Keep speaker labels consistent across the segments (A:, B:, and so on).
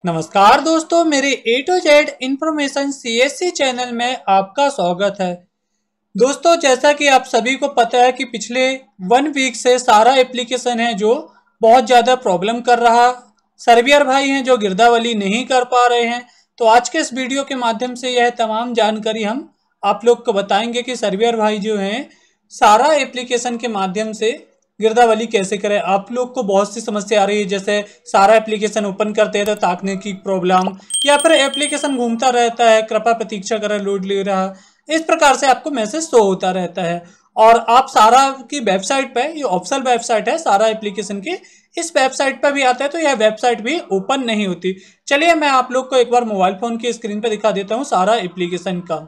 A: नमस्कार दोस्तों, मेरे A to Z information CSC channel में आपका स्वागत है। दोस्तों, जैसा कि आप सभी को पता है कि पिछले 1 वीक से सारा एप्लीकेशन है जो बहुत ज़्यादा प्रॉब्लम कर रहा। सर्वियर भाई हैं जो गिरदावली नहीं कर पा रहे हैं। तो आज के इस वीडियो के माध्यम से यह तमाम जानकारी हम आप लोग को बताएंगे कि सर्वियर भाई जो हैं सारा एप्लीकेशन के माध्यम से गिरदावली कैसे करें। आप लोग को बहुत सी समस्या आ रही है, जैसे सारा एप्लीकेशन ओपन करते हैं तो ताकने की प्रॉब्लम, या फिर एप्लीकेशन घूमता रहता है, कृपया प्रतीक्षा करें, लोड ले रहा। इस प्रकार से आपको मैसेज शो होता रहता है। और आप सारा की वेबसाइट पे, ये ऑफिशियल वेबसाइट है सारा एप्लीकेशन की, इस वेबसाइट पे भी आता है तो यह वेबसाइट भी ओपन नहीं होती। चलिए मैं आप लोग को एक बार मोबाइल फोन की स्क्रीन पे दिखा देता हूँ सारा एप्लीकेशन का।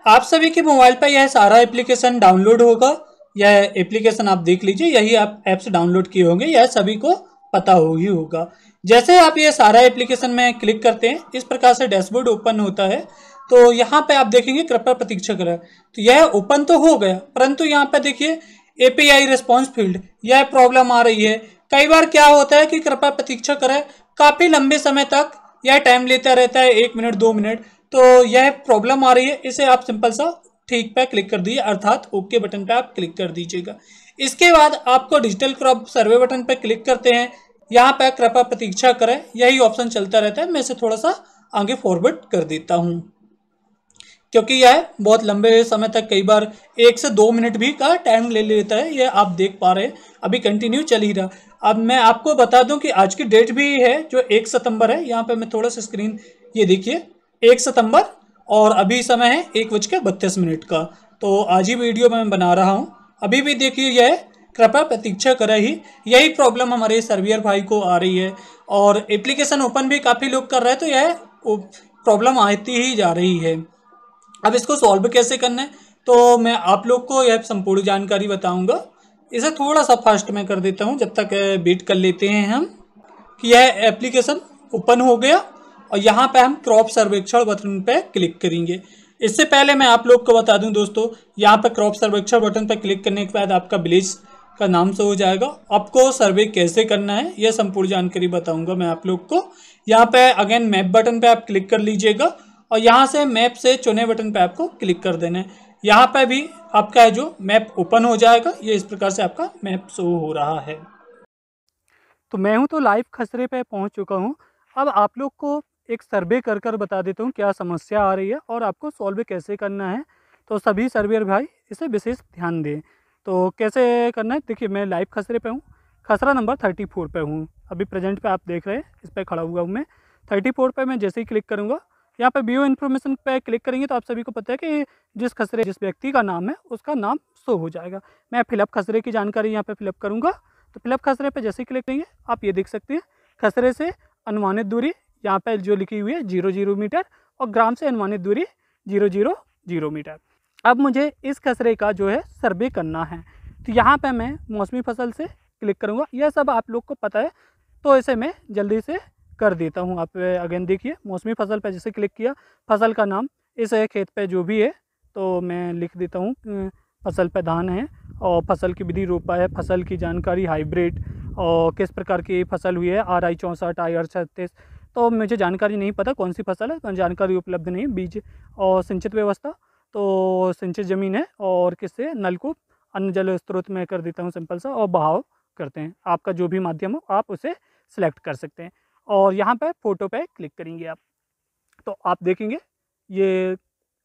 A: आप सभी के मोबाइल पर यह सारा एप्लीकेशन डाउनलोड होगा। यह एप्लीकेशन आप देख लीजिए, यही आप ऐप्स डाउनलोड किए होंगे, यह सभी को पता ही होगा। जैसे आप ये सारा एप्लीकेशन में क्लिक करते हैं, इस प्रकार से डैशबोर्ड ओपन होता है। तो यहाँ पे आप देखेंगे कृपया प्रतीक्षा करें, तो यह ओपन तो हो गया, परंतु यहाँ पे देखिए एपीआई रिस्पॉन्स फील्ड, यह प्रॉब्लम आ रही है। कई बार क्या होता है कि कृपया प्रतीक्षा करें, काफी लंबे समय तक यह टाइम लेता रहता है, 1 मिनट 2 मिनट। तो यह प्रॉब्लम आ रही है, इसे आप सिंपल सा ठीक पे क्लिक कर दीजिए, अर्थात ओके बटन पे आप क्लिक कर दीजिएगा। इसके बाद आपको डिजिटल क्रॉप सर्वे बटन पे क्लिक करते हैं। यहाँ पे कृपया प्रतीक्षा करें, यही ऑप्शन चलता रहता है। मैं इसे थोड़ा सा आगे फॉरवर्ड कर देता हूँ, क्योंकि यह बहुत लंबे समय तक, कई बार 1 से 2 मिनट भी का टाइम ले लेता है। यह आप देख पा रहे हैं, अभी कंटिन्यू चल ही रहा। अब मैं आपको बता दूं कि आज की डेट भी है जो 1 सितंबर है। यहाँ पे मैं थोड़ा सा स्क्रीन, ये देखिए 1 सितंबर, और अभी समय है 1:32 का। तो आज ही वीडियो मैं बना रहा हूँ। अभी भी देखिए यह कृपया प्रतीक्षा करें ही, यही प्रॉब्लम हमारे सर्वियर भाई को आ रही है। और एप्लीकेशन ओपन भी काफ़ी लोग कर रहे हैं, तो यह प्रॉब्लम आती ही जा रही है। अब इसको सॉल्व कैसे करना है, तो मैं आप लोग को यह संपूर्ण जानकारी बताऊंगा। इसे थोड़ा सा फास्ट में कर देता हूं, जब तक वेट कर लेते हैं हम कि यह एप्लीकेशन ओपन हो गया। और यहाँ पे हम क्रॉप सर्वेक्षण बटन पे क्लिक करेंगे। इससे पहले मैं आप लोग को बता दूं दोस्तों, यहाँ पे क्रॉप सर्वेक्षण बटन पे क्लिक करने के बाद आपका विलेज का नाम से हो जाएगा। आपको सर्वे कैसे करना है यह संपूर्ण जानकारी बताऊंगा मैं आप लोग को। यहाँ पे अगेन मैप बटन पे आप क्लिक कर लीजिएगा, और यहाँ से मैप से चुने बटन पे आपको क्लिक कर देना है। यहाँ पे भी आपका है जो मैप ओपन हो जाएगा। ये इस प्रकार से आपका मैप शो हो रहा है। तो मैं हूँ तो लाइव खसरे पे पहुँच चुका हूँ। अब आप लोग को एक सर्वे कर कर बता देता हूँ क्या समस्या आ रही है और आपको सॉल्व कैसे करना है। तो सभी सर्वेयर भाई इसे विशेष ध्यान दें। तो कैसे करना है, देखिए मैं लाइव खसरे पे हूँ, खसरा नंबर 34 पे हूँ। अभी प्रेजेंट पे आप देख रहे हैं, इस पर खड़ा हुआ हूँ मैं। 34 पे मैं जैसे ही क्लिक करूँगा, यहाँ पे व्यू इन्फॉर्मेशन पे क्लिक करेंगे तो आप सभी को पता है कि जिस व्यक्ति का नाम है उसका नाम शो हो जाएगा। मैं फिलअप खसरे की जानकारी यहाँ पे फिलअप करूँगा। तो फिलअप खसरे पे जैसे ही क्लिक करेंगे आप ये देख सकते हैं, खसरे से अनुमानित दूरी यहाँ पे जो लिखी हुई है 00 मीटर, और ग्राम से अनुमानित दूरी 000 मीटर। अब मुझे इस खसरे का जो है सर्वे करना है। तो यहाँ पे मैं मौसमी फसल से क्लिक करूँगा। यह सब आप लोग को पता है, तो इसे मैं जल्दी से कर देता हूँ। आप अगेन देखिए, मौसमी फसल पे जैसे क्लिक किया, फसल का नाम इस खेत पे जो भी है तो मैं लिख देता हूँ, फसल पे धान है, और फसल की विधि रोपा है, फसल की जानकारी, हाइब्रिड और किस प्रकार की फसल हुई है, RI 64, IR 36। तो मुझे जानकारी नहीं पता कौन सी फसल है, जानकारी उपलब्ध नहीं। बीज और सिंचित व्यवस्था, तो सिंचित ज़मीन है, और किससे नलकूप, अन्य जल स्रोत में कर देता हूँ सिंपल सा, और बहाव करते हैं। आपका जो भी माध्यम हो आप उसे सिलेक्ट कर सकते हैं। और यहाँ पे फ़ोटो पे क्लिक करेंगे आप, तो आप देखेंगे ये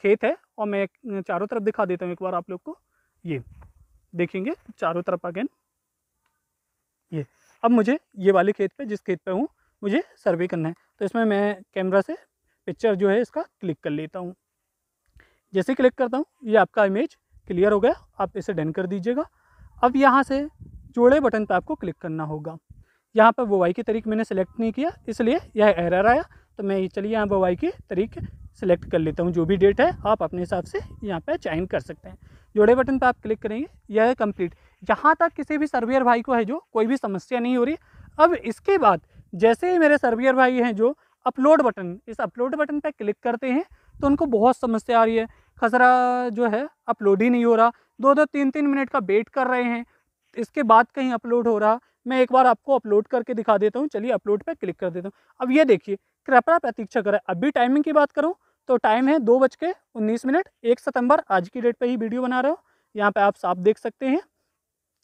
A: खेत है। और मैं चारों तरफ दिखा देता हूँ एक बार आप लोग को, ये देखेंगे चारों तरफ अगेन ये। अब मुझे ये वाले खेत पे, जिस खेत पे हूँ, मुझे सर्वे करना है। तो इसमें मैं कैमरा से पिक्चर जो है इसका क्लिक कर लेता हूँ। जैसे क्लिक करता हूँ ये आपका इमेज क्लियर हो गया, आप इसे डन कर दीजिएगा। अब यहाँ से जोड़े बटन पे आपको क्लिक करना होगा। यहाँ पर बुवाई की तारीख मैंने सेलेक्ट नहीं किया, इसलिए यह एरर आया। तो मैं चलिए यहाँ बुवाई की तारीख सेलेक्ट कर लेता हूँ, जो भी डेट है आप अपने हिसाब से यहाँ पे चयन कर सकते हैं। जोड़े बटन पे आप क्लिक करेंगे, यह है कंप्लीट। यहाँ तक किसी भी सर्वेयर भाई को है जो कोई भी समस्या नहीं हो रही। अब इसके बाद जैसे ही मेरे सर्वेयर भाई हैं जो अपलोड बटन, इस अपलोड बटन पे क्लिक करते हैं तो उनको बहुत समस्या आ रही है। खसरा जो है अपलोड ही नहीं हो रहा, 2-2 3-3 मिनट का वेट कर रहे हैं, इसके बाद कहीं अपलोड हो रहा, मैं एक बार आपको अपलोड करके दिखा देता हूँ। चलिए अपलोड पे क्लिक कर देता हूँ। अब ये देखिए, कृपया प्रतीक्षा करें। अभी टाइमिंग की बात करूँ तो टाइम है 2:19, 1 सितंबर आज की डेट पे ही वीडियो बना रहा हूँ। यहाँ पे आप साफ देख सकते हैं।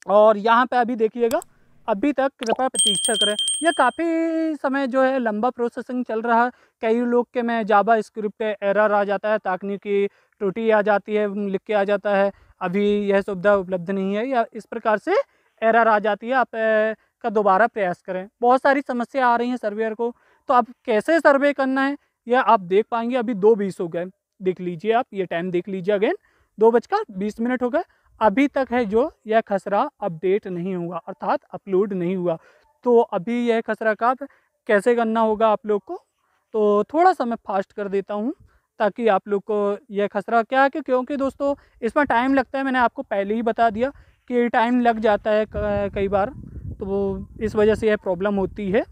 A: और यहाँ पे अभी देखिएगा, अभी तक कृपया प्रतीक्षा करें। यह काफ़ी समय जो है लंबा प्रोसेसिंग चल रहा है। कई लोग के में जावा स्क्रिप्ट एरर आ जाता है, तकनीकी त्रुटि आ जाती है, लिख के आ जाता है अभी यह सुविधा उपलब्ध नहीं है, या इस प्रकार से एरर आ जाती है। आप का दोबारा प्रयास करें। बहुत सारी समस्या आ रही हैं सर्वेयर को। तो आप कैसे सर्वे करना है यह आप देख पाएंगे। अभी 2:20 हो गए, देख लीजिए आप, ये टाइम देख लीजिए अगेन, 2:20 हो गए। अभी तक है जो यह खसरा अपडेट नहीं हुआ, अर्थात अपलोड नहीं हुआ। तो अभी यह खसरा का कैसे करना होगा आप लोग को, तो थोड़ा सा मैं फास्ट कर देता हूँ ताकि आप लोग को यह खसरा क्या है कि, क्योंकि दोस्तों इसमें टाइम लगता है। मैंने आपको पहले ही बता दिया कि टाइम लग जाता है कई बार, तो इस वजह से यह प्रॉब्लम होती है।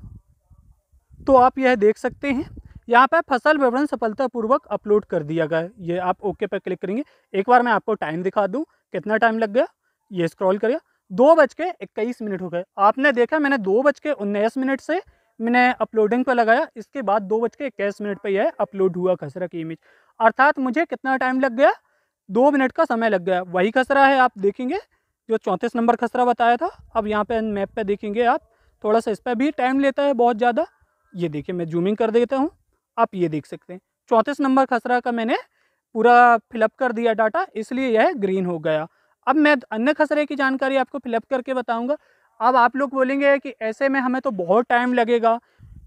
A: तो आप यह देख सकते हैं यहाँ पर फसल विवरण सफलतापूर्वक अपलोड कर दिया गया है। ये आप ओके पर क्लिक करेंगे। एक बार मैं आपको टाइम दिखा दूँ कितना टाइम लग गया। ये स्क्रॉल करिए, 2:21 हो गए। आपने देखा मैंने 2:19 से मैंने अपलोडिंग पर लगाया, इसके बाद 2:21 पे यह अपलोड हुआ खसरा की इमेज। अर्थात मुझे कितना टाइम लग गया, 2 मिनट का समय लग गया। वही खसरा है, आप देखेंगे जो 34 नंबर खसरा बताया था। अब यहाँ पे मैप पे देखेंगे आप, थोड़ा सा इस पर भी टाइम लेता है बहुत ज़्यादा। ये देखिए मैं जूमिंग कर देता हूँ, आप ये देख सकते हैं 34 नंबर खसरा का मैंने पूरा फिलअप कर दिया डाटा, इसलिए यह ग्रीन हो गया। अब मैं अन्य खसरे की जानकारी आपको फिलअप करके बताऊंगा। अब आप लोग बोलेंगे कि ऐसे में हमें तो बहुत टाइम लगेगा,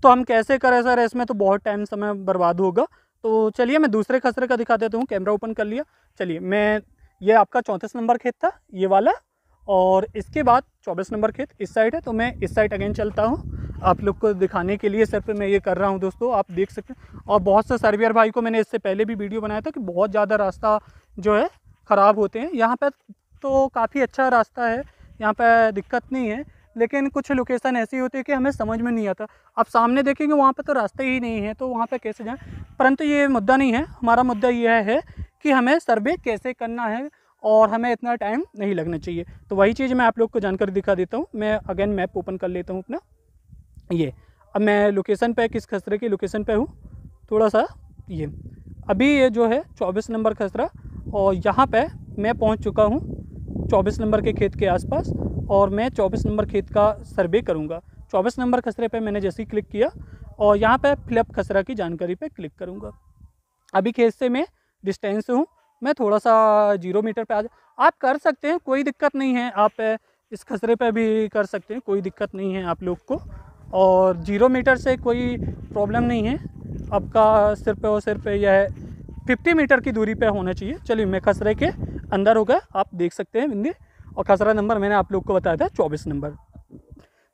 A: तो हम कैसे करें सर, इसमें तो बहुत टाइम समय बर्बाद होगा। तो चलिए मैं दूसरे खसरे का दिखा देता हूँ। कैमरा ओपन कर लिया। चलिए मैं, ये आपका 34 नंबर खेत था ये वाला, और इसके बाद 24 नंबर खेत इस साइड है। तो मैं इस साइड अगेन चलता हूँ आप लोग को दिखाने के लिए, सिर्फ मैं ये कर रहा हूँ दोस्तों, आप देख सकते हैं। और बहुत से सर्वेयर भाई को मैंने इससे पहले भी वीडियो बनाया था कि बहुत ज़्यादा रास्ता जो है ख़राब होते हैं। यहाँ पर तो काफ़ी अच्छा रास्ता है, यहाँ पर दिक्कत नहीं है, लेकिन कुछ लोकेशन ऐसी होती है कि हमें समझ में नहीं आता। आप सामने देखेंगे वहाँ पे तो रास्ते ही नहीं है, तो वहाँ पे कैसे जाएं। परंतु ये मुद्दा नहीं है, हमारा मुद्दा यह है कि हमें सर्वे कैसे करना है और हमें इतना टाइम नहीं लगना चाहिए। तो वही चीज़ मैं आप लोग को जानकारी दिखा देता हूँ। मैं अगेन मैप ओपन कर लेता हूँ अपना। ये अब मैं लोकेशन पे, किस खसरे की लोकेशन पे हूँ, थोड़ा सा ये अभी ये जो है 24 नंबर खसरा, और यहाँ पे मैं पहुँच चुका हूँ 24 नंबर के खेत के आसपास, और मैं 24 नंबर खेत का सर्वे करूँगा। 24 नंबर खसरे पे मैंने जैसे ही क्लिक किया और यहाँ पे फिलअप खसरा की जानकारी पे क्लिक करूँगा। अभी खेत से मैं डिस्टेंस हूँ, मैं थोड़ा सा 0 मीटर पे आ जा, आप कर सकते हैं, कोई दिक्कत नहीं है। आप इस खसरे पे भी कर सकते हैं, कोई दिक्कत नहीं है आप लोग को। और 0 मीटर से कोई प्रॉब्लम नहीं है आपका, सिर्फ और सिर्फ यह 50 मीटर की दूरी पे होना चाहिए। चलिए मैं खसरे के अंदर हो गया, आप देख सकते हैं बिंदी, और खसरा नंबर मैंने आप लोग को बताया था 24 नंबर।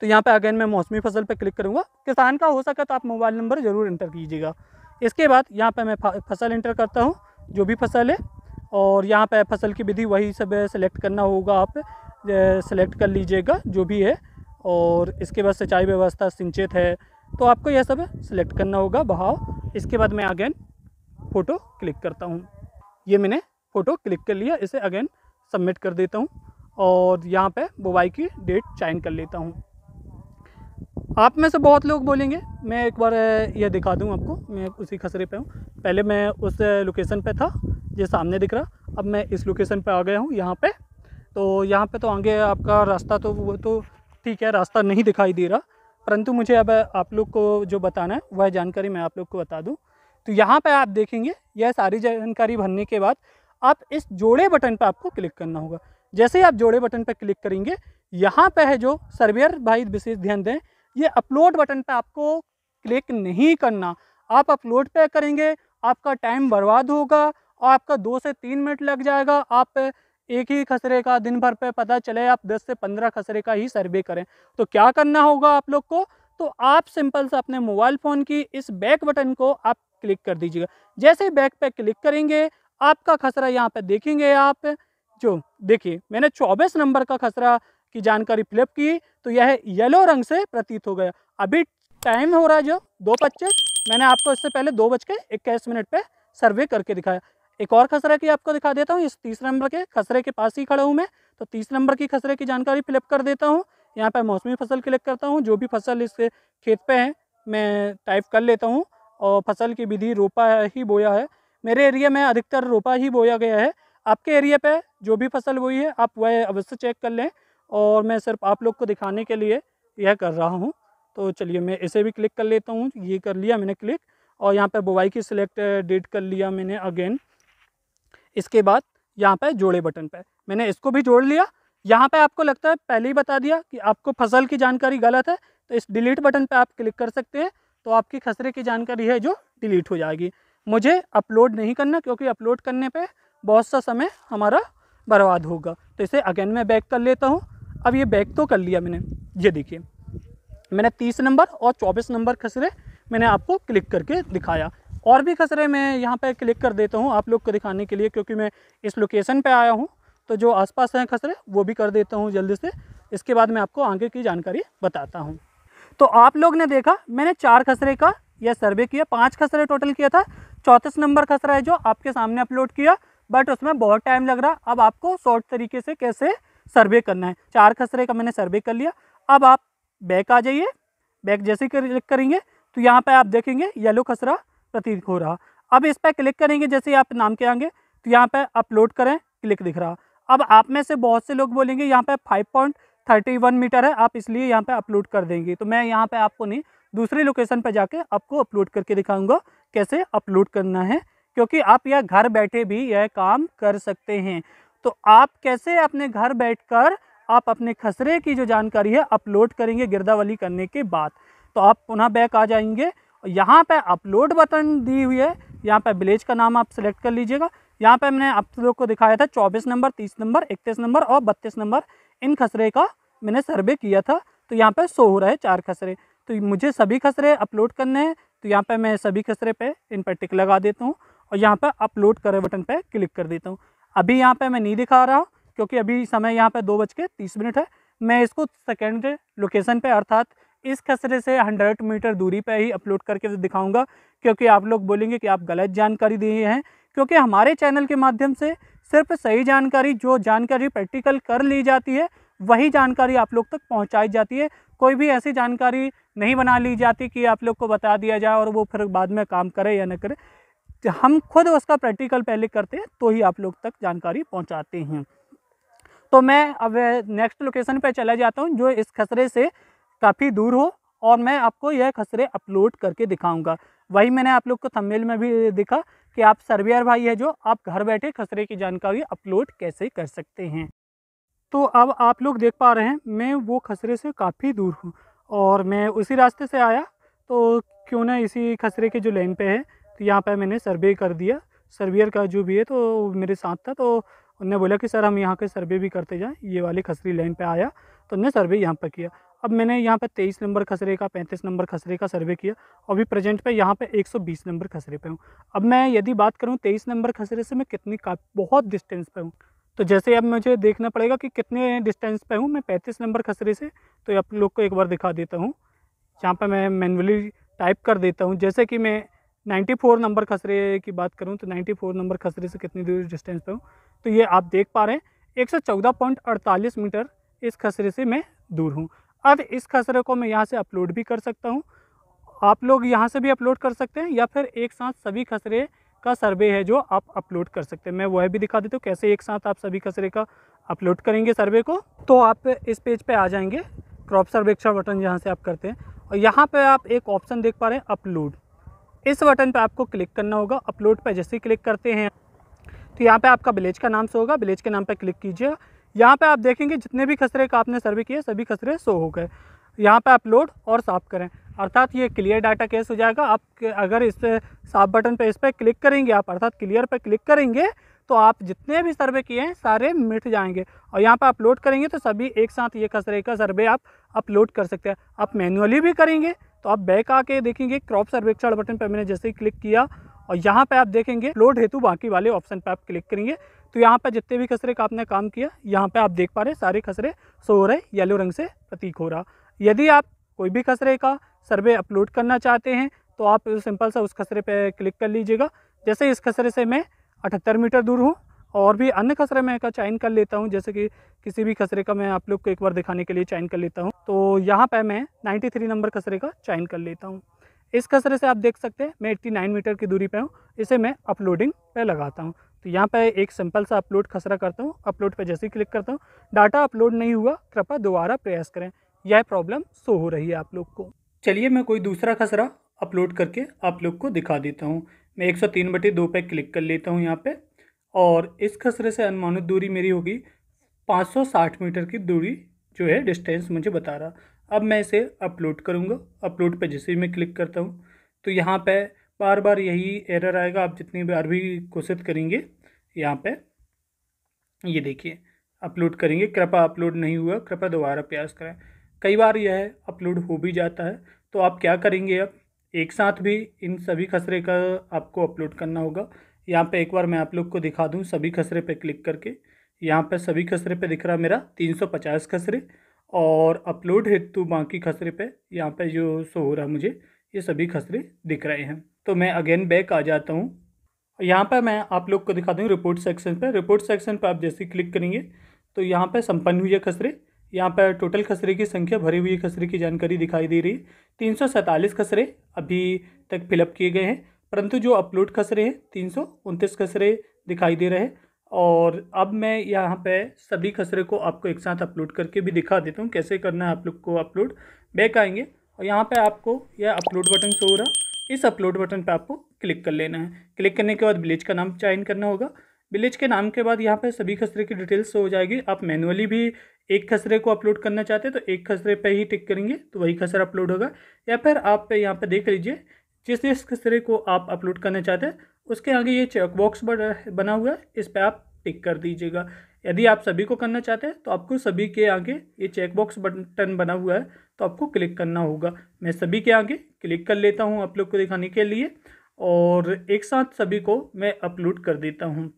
A: तो यहाँ पे अगेन मैं मौसमी फसल पे क्लिक करूँगा। किसान का हो सके तो आप मोबाइल नंबर ज़रूर इंटर कीजिएगा। इसके बाद यहाँ पे मैं फसल इंटर करता हूँ, जो भी फसल है, और यहाँ पे फसल की विधि वही सब सेलेक्ट करना होगा। आप सेलेक्ट कर लीजिएगा जो भी है, और इसके बाद सिंचाई व्यवस्था सिंचित है तो आपको यह सब सिलेक्ट करना होगा, बहाव। इसके बाद मैं अगेन फ़ोटो क्लिक करता हूँ। ये मैंने फ़ोटो क्लिक कर लिया, इसे अगेन सबमिट कर देता हूँ, और यहाँ पे बुवाई की डेट चयन कर लेता हूँ। आप में से बहुत लोग बोलेंगे, मैं एक बार ये दिखा दूँ आपको, मैं उसी खसरे पे हूँ। पहले मैं उस लोकेशन पे था जो सामने दिख रहा, अब मैं इस लोकेशन पे आ गया हूँ यहाँ पे। तो यहाँ पे तो आगे आपका रास्ता तो वो तो ठीक है, रास्ता नहीं दिखाई दे रहा, परंतु मुझे अब आप लोग को जो बताना है वह जानकारी मैं आप लोग को बता दूँ। तो यहाँ पर आप देखेंगे, यह सारी जानकारी भरने के बाद आप इस जोड़े बटन पर आपको क्लिक करना होगा। जैसे ही आप जोड़े बटन पर क्लिक करेंगे, यहाँ पे है जो सर्वेयर भाई विशेष ध्यान दें, ये अपलोड बटन पे आपको क्लिक नहीं करना। आप अपलोड पे करेंगे, आपका टाइम बर्बाद होगा और आपका 2 से 3 मिनट लग जाएगा। आप एक ही खसरे का दिन भर पे पता चले आप 10 से 15 खसरे का ही सर्वे करें, तो क्या करना होगा आप लोग को, तो आप सिंपल से अपने मोबाइल फ़ोन की इस बैक बटन को आप क्लिक कर दीजिएगा। जैसे ही बैक पे क्लिक करेंगे, आपका खसरा यहाँ पे देखेंगे आप, जो देखिए मैंने 24 नंबर का खसरा की जानकारी फिलअप की, तो यह येलो रंग से प्रतीत हो गया। अभी टाइम हो रहा है जो 2:25, मैंने आपको इससे पहले 2:21 पे सर्वे करके दिखाया। एक और खसरे की आपको दिखा देता हूँ, इस 30 नंबर के खसरे के पास ही खड़ा हूँ मैं, तो 30 नंबर की खसरे की जानकारी फिलअप कर देता हूँ। यहाँ पे मौसमी फसल क्लिक करता हूँ, जो भी फसल इस खेत पे है मैं टाइप कर लेता हूँ और फसल की विधि रोपा ही बोया है। मेरे एरिया में अधिकतर रोपा ही बोया गया है। आपके एरिया पे जो भी फसल बोई है आप वह अवश्य चेक कर लें, और मैं सिर्फ आप लोग को दिखाने के लिए यह कर रहा हूँ। तो चलिए मैं इसे भी क्लिक कर लेता हूँ, ये कर लिया मैंने क्लिक, और यहाँ पे बुवाई की सिलेक्ट डेट कर लिया मैंने अगेन। इसके बाद यहाँ पे जोड़े बटन पे मैंने इसको भी जोड़ लिया। यहाँ पे आपको लगता है पहले ही बता दिया कि आपको फसल की जानकारी गलत है, तो इस डिलीट बटन पे आप क्लिक कर सकते हैं, तो आपकी खसरे की जानकारी है जो डिलीट हो जाएगी। मुझे अपलोड नहीं करना, क्योंकि अपलोड करने पे बहुत सा समय हमारा बर्बाद होगा। तो इसे अगेन मैं बैक कर लेता हूँ। अब ये बैक तो कर लिया मैंने, ये देखिए मैंने 30 नंबर और 24 नंबर खसरे मैंने आपको क्लिक करके दिखाया। और भी खसरे मैं यहाँ पे क्लिक कर देता हूँ आप लोग को दिखाने के लिए, क्योंकि मैं इस लोकेशन पे आया हूँ, तो जो आसपास हैं खसरे वो भी कर देता हूँ जल्दी से। इसके बाद मैं आपको आगे की जानकारी बताता हूँ। तो आप लोग ने देखा मैंने 4 खसरे का यह सर्वे किया, 5 खसरे टोटल किया था। 34 नंबर खसरा है जो आपके सामने अपलोड किया, बट उसमें बहुत टाइम लग रहा। अब आपको शॉर्ट तरीके से कैसे सर्वे करना है। 4 खसरे का मैंने सर्वे कर लिया। अब आप बैक आ जाइए। बैक जैसे ही क्लिक करेंगे तो यहाँ पे आप देखेंगे येलो खसरा प्रतीत हो रहा। अब इस पर क्लिक करेंगे जैसे आप नाम के आएंगे तो यहाँ पे अपलोड करें क्लिक दिख रहा। अब आप में से बहुत से लोग बोलेंगे यहाँ पे 5.31 मीटर है, आप इसलिए यहाँ पे अपलोड कर देंगे। तो मैं यहाँ पे आपको नहीं, दूसरी लोकेशन पे जाके आपको अपलोड करके दिखाऊंगा कैसे अपलोड करना है, क्योंकि आप यह घर बैठे भी यह काम कर सकते हैं। तो आप कैसे अपने घर बैठकर आप अपने खसरे की जो जानकारी है अपलोड करेंगे गिरदावली करने के बाद। तो आप पुनः बैक आ जाएंगे, यहाँ पे अपलोड बटन दी हुई है, यहाँ पे विलेज का नाम आप सिलेक्ट कर लीजिएगा। यहाँ पे मैंने आप लोग को दिखाया था 24 नंबर, 30 नंबर, 31 नंबर और 32 नंबर इन खसरे का मैंने सर्वे किया था। तो यहाँ पे शो हो रहा है 4 खसरे। तो मुझे सभी खसरे अपलोड करने हैं, तो यहाँ पे मैं सभी खसरे पे इन पर टिक लगा देता हूँ और यहाँ पे अपलोड करे बटन पे क्लिक कर देता हूँ। अभी यहाँ पे मैं नहीं दिखा रहा क्योंकि अभी समय यहाँ पे 2:30 है। मैं इसको सेकेंड लोकेशन पे अर्थात इस खसरे से 100 मीटर दूरी पे ही अपलोड करके दिखाऊंगा, क्योंकि आप लोग बोलेंगे कि आप गलत जानकारी दिए हैं। क्योंकि हमारे चैनल के माध्यम से सिर्फ सही जानकारी, जो जानकारी प्रैक्टिकल कर ली जाती है वही जानकारी आप लोग तक पहुंचाई जाती है। कोई भी ऐसी जानकारी नहीं बना ली जाती कि आप लोग को बता दिया जाए और वो फिर बाद में काम करे या न करे। हम खुद उसका प्रैक्टिकल पहले करते हैं तो ही आप लोग तक जानकारी पहुँचाते हैं। तो मैं अब नेक्स्ट लोकेशन पर चला जाता हूँ जो इस खसरे से काफ़ी दूर हो, और मैं आपको यह खसरे अपलोड करके दिखाऊंगा। वही मैंने आप लोग को थंबनेल में भी दिखा कि आप सर्वेयर भाई है जो आप घर बैठे खसरे की जानकारी अपलोड कैसे कर सकते हैं। तो अब आप लोग देख पा रहे हैं मैं वो खसरे से काफ़ी दूर हूँ और मैं उसी रास्ते से आया, तो क्यों ना इसी खसरे के जो लाइन पे है तो यहाँ पे मैंने सर्वे कर दिया। सर्वेयर का जो भी है तो मेरे साथ था, तो उन्होंने बोला कि सर हम यहाँ के सर्वे भी करते जाएं। ये वाली खसरी लाइन पे आया तो उन्होंने सर्वे यहाँ पर किया। अब मैंने यहाँ पे 23 नंबर खसरे का, 35 नंबर खसरे का सर्वे किया और अभी प्रेजेंट पे यहाँ पे 120 नंबर खसरे पे हूँ। अब मैं यदि बात करूँ 23 नंबर खसरे से मैं कितनी बहुत डिस्टेंस पे हूँ, तो जैसे अब मुझे देखना पड़ेगा कि कितने डिस्टेंस पे हूँ मैं 35 नंबर खसरे से। तो आप लोग को एक बार दिखा देता हूँ, यहाँ पर मैं मैनुअली टाइप कर देता हूँ। जैसे कि मैं 94 नंबर खसरे की बात करूँ तो 94 नंबर खसरे से कितनी दूर डिस्टेंस पे हूँ, तो ये आप देख पा रहे हैं 114.48 मीटर इस खसरे से मैं दूर हूँ। अब इस खसरे को मैं यहाँ से अपलोड भी कर सकता हूँ, आप लोग यहाँ से भी अपलोड कर सकते हैं, या फिर एक साथ सभी खसरे का सर्वे है जो आप अपलोड कर सकते हैं। मैं वह भी दिखा देता हूँ कैसे एक साथ आप सभी खसरे का अपलोड करेंगे सर्वे को। तो आप इस पेज पे आ जाएंगे, क्रॉप सर्वेक्षण बटन जहाँ से आप करते हैं, और यहाँ पे आप एक ऑप्शन देख पा रहे हैं अपलोड। इस बटन पे आपको क्लिक करना होगा। अपलोड पे जैसे ही क्लिक करते हैं तो यहाँ पे आपका विलेज का नाम शो होगा, विलेज के नाम पे क्लिक कीजिए। यहाँ पे आप देखेंगे जितने भी खसरे का आपने सर्वे किए सभी खसरे शो हो गए। यहाँ पे अपलोड और साफ करें, अर्थात ये क्लियर डाटा केस हो जाएगा। आप अगर इस साफ बटन पे इस पर क्लिक करेंगे आप, अर्थात क्लियर पे क्लिक करेंगे, तो आप जितने भी सर्वे किए हैं सारे मिट जाएंगे। और यहाँ पे अपलोड करेंगे तो सभी एक साथ ये खसरे का सर्वे आप अपलोड कर सकते हैं। आप मैनुअली भी करेंगे तो आप बैक आके देखेंगे क्रॉप सर्वेक्षण बटन पर मैंने जैसे ही क्लिक किया और यहाँ पे आप देखेंगे अपलोड हेतु बाकी वाले ऑप्शन पे आप क्लिक करेंगे, तो यहाँ पे जितने भी खसरे का आपने काम किया यहाँ पे आप देख पा रहे हैं सारे खसरे शो हो रहे, येलो रंग से प्रतीक हो रहा। यदि आप कोई भी खसरे का सर्वे अपलोड करना चाहते हैं तो आप सिंपल सा उस खसरे पे क्लिक कर लीजिएगा। जैसे इस खसरे से मैं 78 मीटर दूर हूँ, और भी अन्य खसरे मैं का चयन कर लेता हूँ, जैसे कि किसी भी खसरे का मैं आप लोग को एक बार दिखाने के लिए चयन कर लेता हूँ। तो यहाँ पे मैं 93 नंबर खसरे का चयन कर लेता हूँ। इस खसरे से आप देख सकते हैं मैं 89 मीटर की दूरी पे हूँ। इसे मैं अपलोडिंग पे लगाता हूँ। तो यहाँ पे एक सिंपल सा अपलोड खसरा करता हूँ। अपलोड पे जैसे ही क्लिक करता हूँ, डाटा अपलोड नहीं हुआ, कृपया दोबारा प्रयास करें। यह प्रॉब्लम शो हो रही है आप लोग को। चलिए मैं कोई दूसरा खसरा अपलोड करके आप लोग को दिखा देता हूँ। मैं 103/2 पे क्लिक कर लेता हूँ यहाँ पे, और इस खसरे से अनुमानित दूरी मेरी होगी 560 मीटर की दूरी जो है डिस्टेंस मुझे बता रहा। अब मैं इसे अपलोड करूँगा। अपलोड पे जैसे ही मैं क्लिक करता हूँ तो यहाँ पे बार बार यही एरर आएगा। आप जितनी बार भी कोशिश करेंगे यहाँ पे ये देखिए अपलोड करेंगे, कृपया अपलोड नहीं हुआ, कृपया दोबारा प्रयास करें। कई बार यह अपलोड हो भी जाता है। तो आप क्या करेंगे, अब एक साथ भी इन सभी खसरे का आपको अपलोड करना होगा। यहाँ पे एक बार मैं आप लोग को दिखा दूँ सभी खसरे पे क्लिक करके। यहाँ पे सभी खसरे पे दिख रहा मेरा 350 खसरे, और अपलोड हेतु बाकी खसरे पे यहाँ पे जो शो हो रहा मुझे ये सभी खसरे दिख रहे हैं। तो मैं अगेन बैक आ जाता हूँ। यहाँ पर मैं आप लोग को दिखा दूँ रिपोर्ट सेक्शन पे। रिपोर्ट सेक्शन पर आप जैसे क्लिक करेंगे तो यहाँ पर संपन्न हुई है खसरे। यहाँ पर टोटल खसरे की संख्या, भरी हुई खसरे की जानकारी दिखाई दे रही है। 347 खसरे अभी तक फिलअप किए गए हैं, परंतु जो अपलोड खसरे हैं 329 खसरे दिखाई दे रहे हैं। और अब मैं यहाँ पे सभी खसरे को आपको एक साथ अपलोड करके भी दिखा देता हूँ कैसे करना है आप लोग को अपलोड। बैक आएंगे और यहाँ पे आपको यह अपलोड बटन शो हो रहा, इस अपलोड बटन पे आपको क्लिक कर लेना है। क्लिक करने के बाद विलेज का नाम चयन करना होगा। विलेज के नाम के बाद यहाँ पे सभी खसरे की डिटेल्स हो जाएगी। आप मैनुअली भी एक खसरे को अपलोड करना चाहते हैं तो एक खसरे पे ही टिक करेंगे तो वही खसरा अपलोड होगा, या फिर आप यहाँ पे देख लीजिए जिस खसरे को आप अपलोड करना चाहते हैं उसके आगे ये चेक बॉक्स बना हुआ है, इस पर आप टिक कर दीजिएगा। यदि आप सभी को करना चाहते हैं तो आपको सभी के आगे ये चेक बॉक्स बटन बना हुआ है तो आपको क्लिक करना होगा। मैं सभी के आगे क्लिक कर लेता हूँ आप लोग को दिखाने के लिए, और एक साथ सभी को मैं अपलोड कर देता हूँ।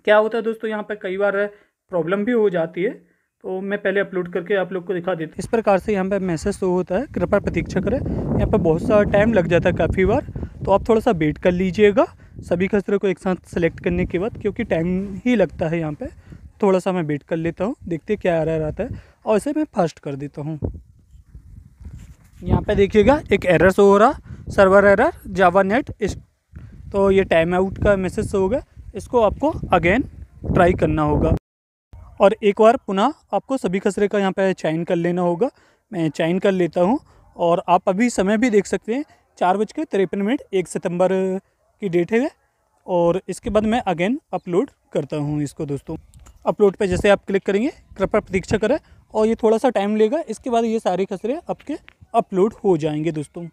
A: क्या होता है दोस्तों, यहाँ पर कई बार प्रॉब्लम भी हो जाती है, तो मैं पहले अपलोड करके आप लोग को दिखा देता हूँ। इस प्रकार से यहाँ पे मैसेज शो होता है, कृपया प्रतीक्षा करें। यहाँ पे बहुत सारा टाइम लग जाता है काफ़ी बार, तो आप थोड़ा सा वेट कर लीजिएगा सभी खसरे को एक साथ सेलेक्ट करने के बाद, क्योंकि टाइम ही लगता है यहाँ पे। थोड़ा सा मैं वेट कर लेता हूँ, देखते क्या एरर आता है, और इसे मैं फर्स्ट कर देता हूँ। यहाँ पे देखिएगा एक एरर शो हो रहा, सर्वर एरर जावा नेट। तो ये टाइम आउट का मैसेज शो होगा, इसको आपको अगेन ट्राई करना होगा और एक बार पुनः आपको सभी खसरे का यहाँ पे चयन कर लेना होगा। मैं चयन कर लेता हूँ और आप अभी समय भी देख सकते हैं 4:53, 1 सितंबर की डेट है। और इसके बाद मैं अगेन अपलोड करता हूँ इसको दोस्तों। अपलोड पे जैसे आप क्लिक करेंगे, कृपया प्रतीक्षा करें और ये थोड़ा सा टाइम लेगा। इसके बाद ये सारे खसरे आपके अपलोड हो जाएंगे दोस्तों।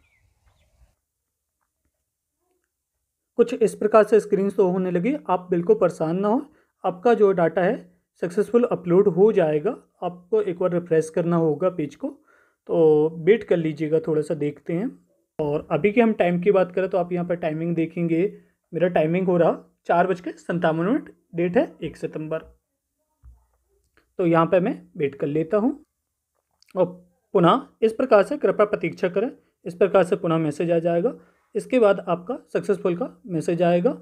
A: कुछ इस प्रकार से स्क्रीन शो होने लगी, आप बिल्कुल परेशान ना हो, आपका जो डाटा है सक्सेसफुल अपलोड हो जाएगा। आपको एक बार रिफ्रेश करना होगा पेज को, तो वेट कर लीजिएगा, थोड़ा सा देखते हैं। और अभी के हम टाइम की बात करें तो आप यहाँ पर टाइमिंग देखेंगे, मेरा टाइमिंग हो रहा 4:57, डेट है 1 सितंबर। तो यहाँ पे मैं वेट कर लेता हूँ और पुनः इस प्रकार से कृपया प्रतीक्षा करें। इस प्रकार से पुनः मैसेज आ जाएगा, इसके बाद आपका सक्सेसफुल का मैसेज आएगा।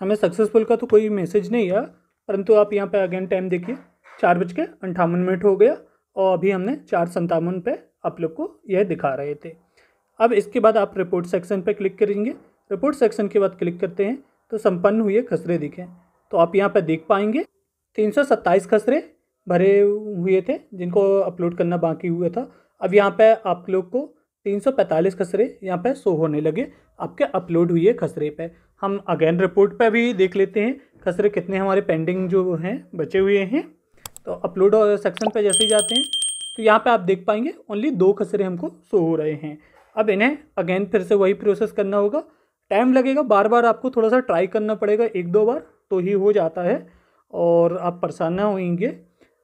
A: हमें सक्सेसफुल का तो कोई मैसेज नहीं आया, परंतु आप यहाँ पे अगेन टाइम देखिए 4:58 हो गया और अभी हमने 4:57 पे आप लोग को यह दिखा रहे थे। अब इसके बाद आप रिपोर्ट सेक्शन पे क्लिक करेंगे। रिपोर्ट सेक्शन के बाद क्लिक करते हैं तो संपन्न हुए खसरे दिखें, तो आप यहाँ पर देख पाएंगे 327 खसरे भरे हुए थे जिनको अपलोड करना बाकी हुआ था। अब यहाँ पे आप लोग को 345 खसरे यहाँ पे शो होने लगे आपके अपलोड हुए खसरे पे। हम अगेन रिपोर्ट पे भी देख लेते हैं खसरे कितने हमारे पेंडिंग जो हैं बचे हुए हैं। तो अपलोड सेक्शन पे जैसे ही जाते हैं तो यहाँ पे आप देख पाएंगे ओनली 2 खसरे हमको शो हो रहे हैं। अब इन्हें अगेन फिर से वही प्रोसेस करना होगा, टाइम लगेगा, बार बार आपको थोड़ा सा ट्राई करना पड़ेगा, 1-2 बार तो ही हो जाता है और आप परेशान ना होंगे।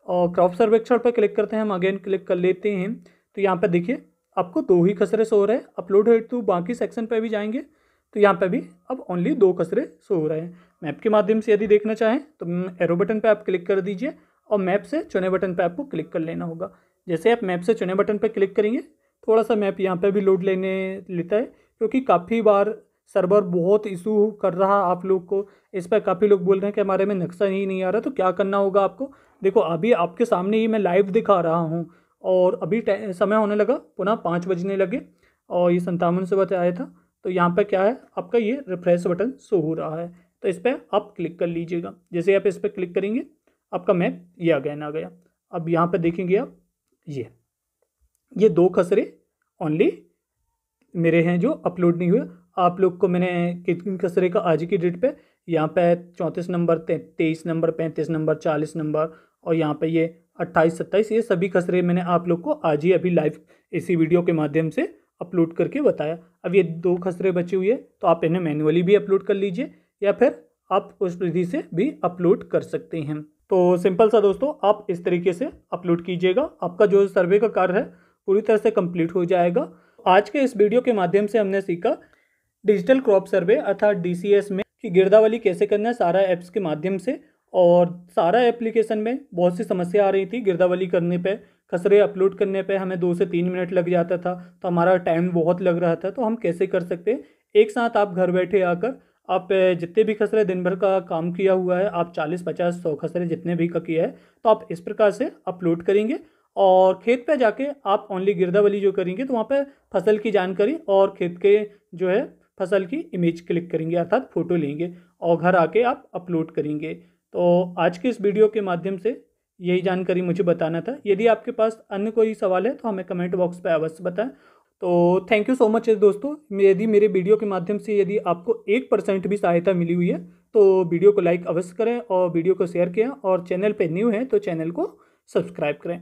A: और क्रॉप सर्वेक्षण पर क्लिक करते हैं, हम अगेन क्लिक कर लेते हैं तो यहाँ पर देखिए आपको 2 ही खसरे शो हो रहे हैं। अपलोड है तो बाकी सेक्शन पर भी जाएंगे तो यहाँ पे भी अब ओनली 2 खसरे शो हो रहे हैं। मैप के माध्यम से यदि देखना चाहें तो एरो बटन पे आप क्लिक कर दीजिए और मैप से चुने बटन पे आपको क्लिक कर लेना होगा। जैसे आप मैप से चुने बटन पे क्लिक करेंगे थोड़ा सा मैप यहाँ पे भी लोड लेता है, क्योंकि काफ़ी बार सर्वर बहुत इशू कर रहा है आप लोग को। इस पर काफ़ी लोग बोल रहे हैं कि हमारे में नक्शा ही नहीं आ रहा। तो क्या करना होगा आपको, देखो अभी आपके सामने ही मैं लाइव दिखा रहा हूँ और अभी समय होने लगा, पुनः 5 बजने लगे और ये 57 से बताया था। तो यहाँ पे क्या है, आपका ये रिफ्रेश बटन शो हो रहा है, तो इस पर आप क्लिक कर लीजिएगा। जैसे आप इस पर क्लिक करेंगे आपका मैप ये आ गया ना गया। अब यहाँ पे देखेंगे आप ये 2 खसरे ओनली मेरे हैं जो अपलोड नहीं हुए। आप लोग को मैंने कितने खसरे का आज की डेट पे यहाँ पे 34 नंबर, 23 नंबर, 35 नंबर, 40 नंबर और यहाँ पे ये 28, 27, ये सभी खसरे मैंने आप लोग को आज ही अभी लाइव इसी वीडियो के माध्यम से अपलोड करके बताया। अब ये 2 खसरे बचे हुए तो आप इन्हें मैन्युअली भी अपलोड कर लीजिए या फिर आप उस विधि से भी अपलोड कर सकते हैं। तो सिंपल सा दोस्तों, आप इस तरीके से अपलोड कीजिएगा, आपका जो सर्वे का कार्य है पूरी तरह से कंप्लीट हो जाएगा। आज के इस वीडियो के माध्यम से हमने सीखा डिजिटल क्रॉप सर्वे अर्थात DCS में कि गिरदावली कैसे करना है सारा ऐप्स के माध्यम से। और सारा एप्लीकेशन में बहुत सी समस्या आ रही थी गिरदावली करने पे, खसरे अपलोड करने पे हमें 2 से 3 मिनट लग जाता था, तो हमारा टाइम बहुत लग रहा था। तो हम कैसे कर सकते हैं, एक साथ आप घर बैठे आकर आप जितने भी खसरे दिन भर का काम किया हुआ है, आप 40, 50, 100 खसरे जितने भी का किया है, तो आप इस प्रकार से अपलोड करेंगे और खेत पे जाके आप ओनली गिरदावली जो करेंगे तो वहाँ पे फसल की जानकारी और खेत के जो है फसल की इमेज क्लिक करेंगे अर्थात फोटो लेंगे और घर आके आप अपलोड करेंगे। तो आज के इस वीडियो के माध्यम से यही जानकारी मुझे बताना था। यदि आपके पास अन्य कोई सवाल है तो हमें कमेंट बॉक्स पे अवश्य बताएं। तो थैंक यू सो मच दोस्तों। यदि मेरे वीडियो के माध्यम से यदि आपको 1% भी सहायता मिली हुई है तो वीडियो को लाइक अवश्य करें और वीडियो को शेयर करें और चैनल पर न्यू है तो चैनल को सब्सक्राइब करें।